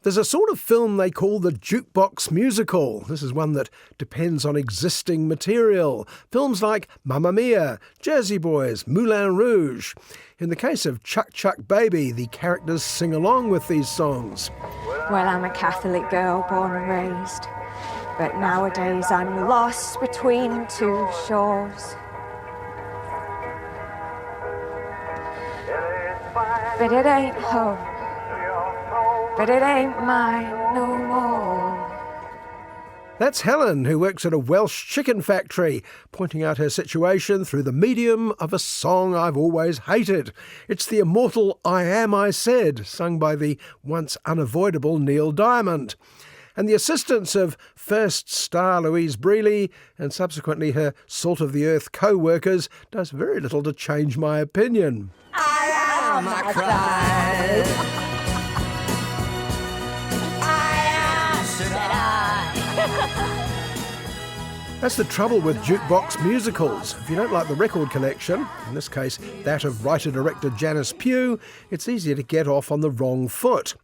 There's a sort of film they call the jukebox musical. This is one that depends on existing material. Films like Mamma Mia, Jersey Boys, Moulin Rouge. In the case of Chuck Chuck Baby, the characters sing along with these songs. Well, I'm a Catholic girl born and raised, but nowadays I'm lost between two shores. But it ain't home, but it ain't mine no more. That's Helen, who works at a Welsh chicken factory, pointing out her situation through the medium of a song I've always hated. It's the immortal I Am I Said, sung by the once unavoidable Neil Diamond. And the assistance of first star Louise Brealey and subsequently her salt-of-the-earth co-workers does very little to change my opinion. I am a cried. I am, said I. That's the trouble with jukebox musicals. If you don't like the record collection, in this case that of writer-director Janis Pugh, it's easier to get off on the wrong foot.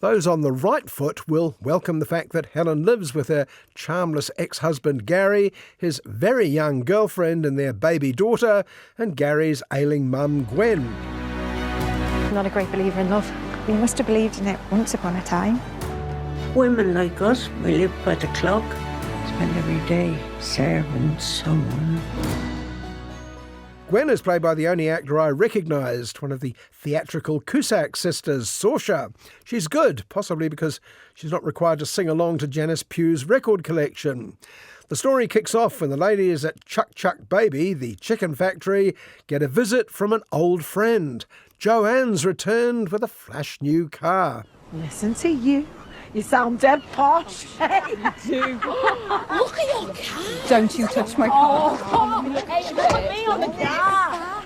Those on the right foot will welcome the fact that Helen lives with her charmless ex-husband Gary, his very young girlfriend and their baby daughter, and Gary's ailing mum Gwen. I'm not a great believer in love. You must have believed in it once upon a time. Women like us, we live by the clock, spend every day serving someone. Gwen is played by the only actor I recognised, one of the theatrical Cusack sisters, Saoirse. She's good, possibly because she's not required to sing along to Janis Pugh's record collection. The story kicks off when the ladies at Chuck Chuck Baby, the chicken factory, get a visit from an old friend. Joanne's returned with a flash new car. Listen to you. You sound dead posh. Hey, you do. Look at your car. Don't you touch my car. Hey, look at me on the car.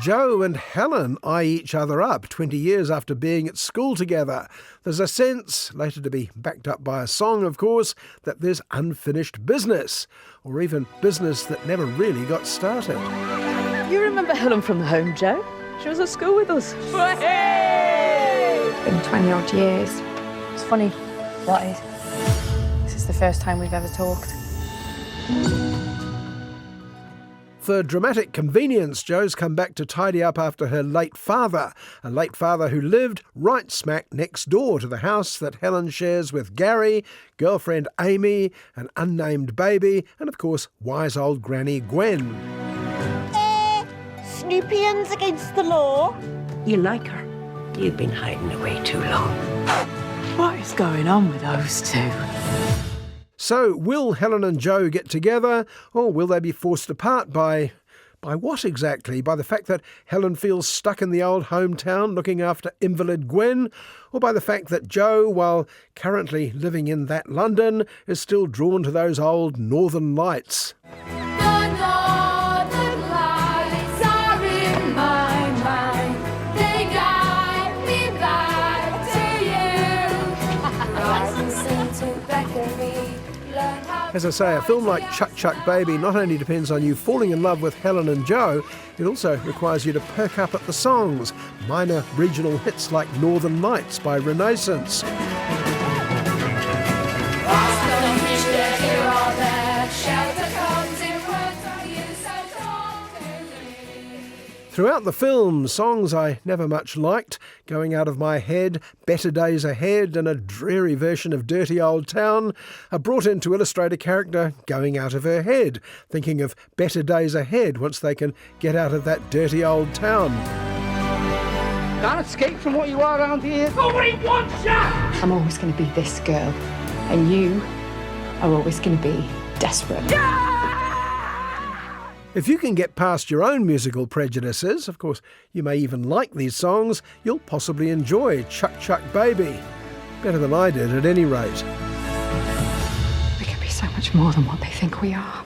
Joe and Helen eye each other up 20 years after being at school together. There's a sense, later to be backed up by a song of course, that there's unfinished business, or even business that never really got started. You remember Helen from the home, Joe? She was at school with us. Been 20 odd years. It's funny, that is. This is the first time we've ever talked. For dramatic convenience, Jo's come back to tidy up after her late father, a late father who lived right smack next door to the house that Helen shares with Gary, girlfriend Amy, an unnamed baby, and of course wise old granny Gwen. Snoopyans against the law. You like her? You've been hiding away too long. What is going on with those two? So, will Helen and Jo get together, or will they be forced apart by what exactly? By the fact that Helen feels stuck in the old hometown looking after invalid Gwen, or by the fact that Jo, while currently living in that London, is still drawn to those old northern lights? As I say, a film like Chuck Chuck Baby not only depends on you falling in love with Helen and Jo, it also requires you to perk up at the songs, minor regional hits like Northern Lights by Renaissance. Throughout the film, songs I never much liked, Going Out of My Head, Better Days Ahead, and a dreary version of Dirty Old Town, are brought in to illustrate a character going out of her head, thinking of better days ahead once they can get out of that dirty old town. Can't escape from what you are around here. Nobody wants you! I'm always going to be this girl, and you are always going to be desperate. Yeah! If you can get past your own musical prejudices, of course, you may even like these songs, you'll possibly enjoy Chuck Chuck Baby. Better than I did, at any rate. We can be so much more than what they think we are.